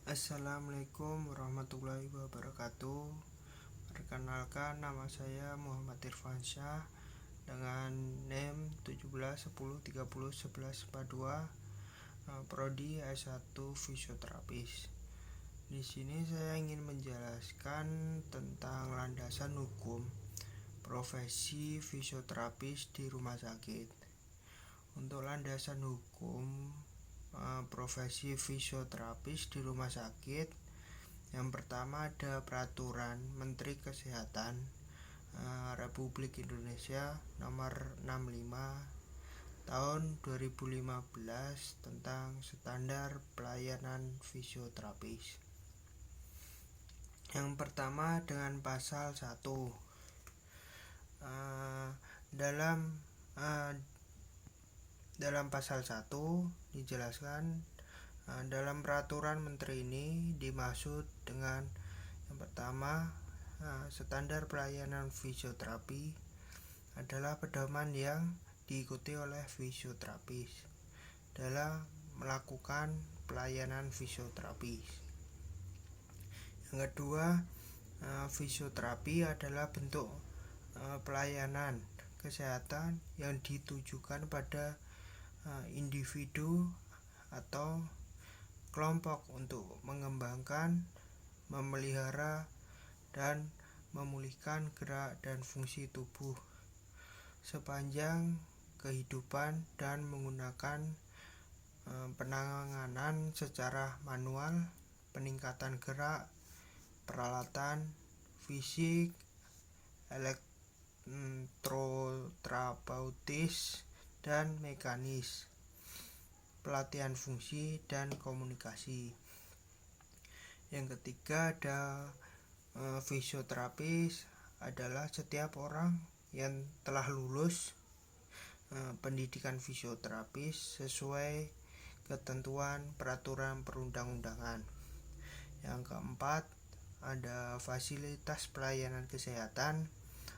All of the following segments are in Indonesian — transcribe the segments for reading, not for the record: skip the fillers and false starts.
Assalamualaikum warahmatullahi wabarakatuh. Perkenalkan, nama saya Muhammad Irfansyah dengan NIM 1710301142, prodi S1 fisioterapis. Di sini saya ingin menjelaskan tentang landasan hukum profesi fisioterapis di rumah sakit. Untuk landasan hukum profesi fisioterapis di rumah sakit, yang pertama ada Peraturan Menteri Kesehatan Republik Indonesia nomor 65 tahun 2015 tentang standar pelayanan fisioterapis. Yang pertama dengan pasal 1. Dalam pasal 1 dijelaskan, dalam peraturan menteri ini dimaksud dengan yang pertama, standar pelayanan fisioterapi adalah pedoman yang diikuti oleh fisioterapis dalam melakukan pelayanan fisioterapis. Yang kedua, fisioterapi adalah bentuk pelayanan kesehatan yang ditujukan pada individu atau kelompok untuk mengembangkan, memelihara, dan memulihkan gerak dan fungsi tubuh sepanjang kehidupan dan menggunakan penanganan secara manual, peningkatan gerak, peralatan fisik, elektroterapeutis, dan mekanis, pelatihan fungsi dan komunikasi. Yang ketiga ada fisioterapis adalah setiap orang yang telah lulus pendidikan fisioterapis sesuai ketentuan peraturan perundang-undangan. Yang keempat ada fasilitas pelayanan kesehatan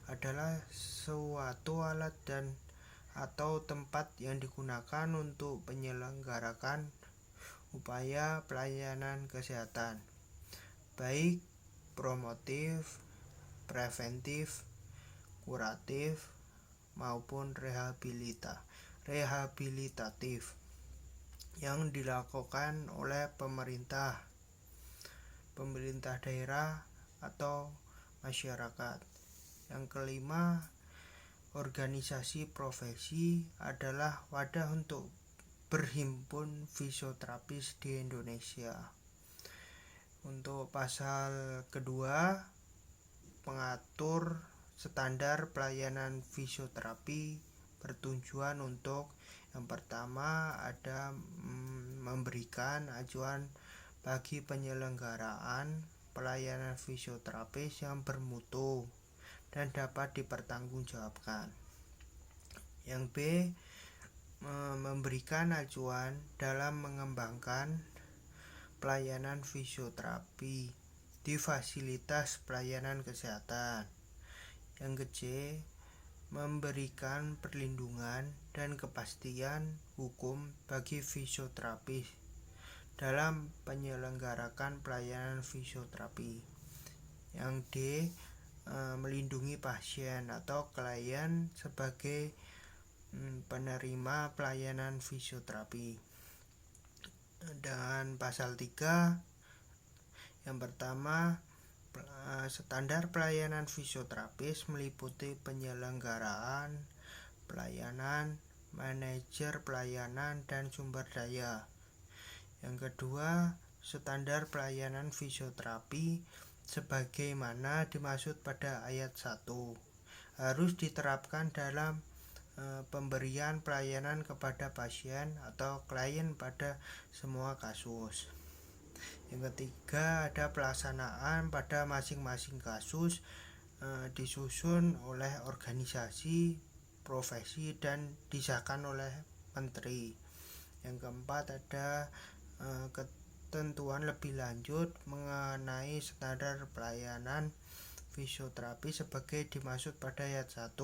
adalah suatu alat dan atau tempat yang digunakan untuk penyelenggarakan upaya pelayanan kesehatan, baik promotif, preventif, kuratif, maupun rehabilitatif yang dilakukan oleh pemerintah daerah atau masyarakat. Yang kelima, organisasi profesi adalah wadah untuk berhimpun fisioterapis di Indonesia. Untuk pasal kedua, pengatur standar pelayanan fisioterapi bertujuan untuk yang pertama ada memberikan acuan bagi penyelenggaraan pelayanan fisioterapis yang bermutu dan dapat dipertanggungjawabkan. Yang B, memberikan acuan dalam mengembangkan pelayanan fisioterapi di fasilitas pelayanan kesehatan. Yang ke C, memberikan perlindungan dan kepastian hukum bagi fisioterapis dalam penyelenggarakan pelayanan fisioterapi. Yang D, melindungi pasien atau klien sebagai penerima pelayanan fisioterapi. Dan pasal 3, yang pertama, standar pelayanan fisioterapis meliputi penyelenggaraan pelayanan, manajer pelayanan, dan sumber daya. Yang kedua, standar pelayanan fisioterapi sebagaimana dimaksud pada ayat 1 harus diterapkan dalam pemberian pelayanan kepada pasien atau klien pada semua kasus. Yang ketiga, ada pelaksanaan pada masing-masing kasus disusun oleh organisasi profesi dan disahkan oleh menteri. Yang keempat, ada ketentuan lebih lanjut mengenai standar pelayanan fisioterapi sebagai dimaksud pada ayat 1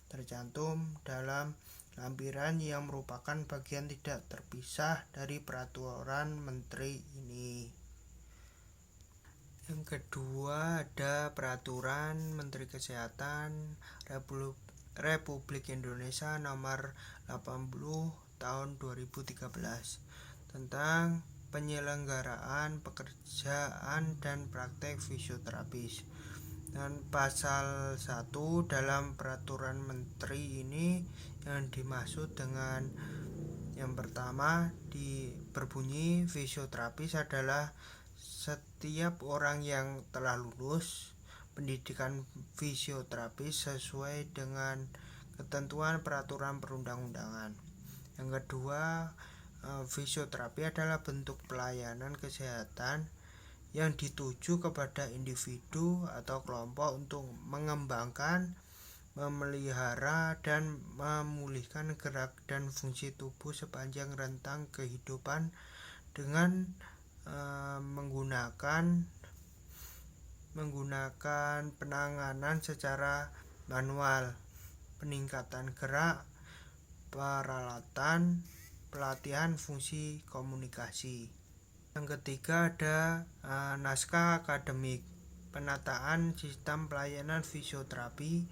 tercantum dalam lampiran yang merupakan bagian tidak terpisah dari peraturan menteri ini. Yang kedua ada Peraturan Menteri Kesehatan Republik Indonesia Nomor 80 Tahun 2013 tentang penyelenggaraan pekerjaan dan praktek fisioterapis. Dan pasal 1 dalam peraturan menteri ini yang dimaksud dengan yang pertama berbunyi fisioterapis adalah setiap orang yang telah lulus pendidikan fisioterapis sesuai dengan ketentuan peraturan perundang-undangan. Yang kedua, fisioterapi adalah bentuk pelayanan kesehatan yang dituju kepada individu atau kelompok untuk mengembangkan, memelihara, dan memulihkan gerak dan fungsi tubuh sepanjang rentang kehidupan dengan menggunakan penanganan secara manual, peningkatan gerak, peralatan, pelatihan fungsi komunikasi. Yang ketiga ada naskah akademik penataan sistem pelayanan fisioterapi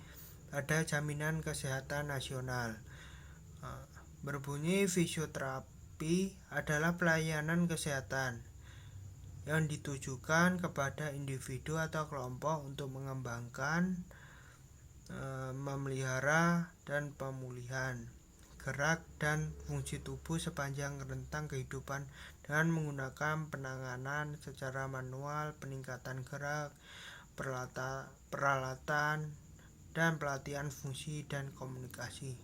pada Jaminan Kesehatan Nasional. Berbunyi fisioterapi adalah pelayanan kesehatan yang ditujukan kepada individu atau kelompok untuk mengembangkan, memelihara, dan pemulihan gerak dan fungsi tubuh sepanjang rentang kehidupan dengan menggunakan penanganan secara manual, peningkatan gerak, peralatan, dan pelatihan fungsi dan komunikasi.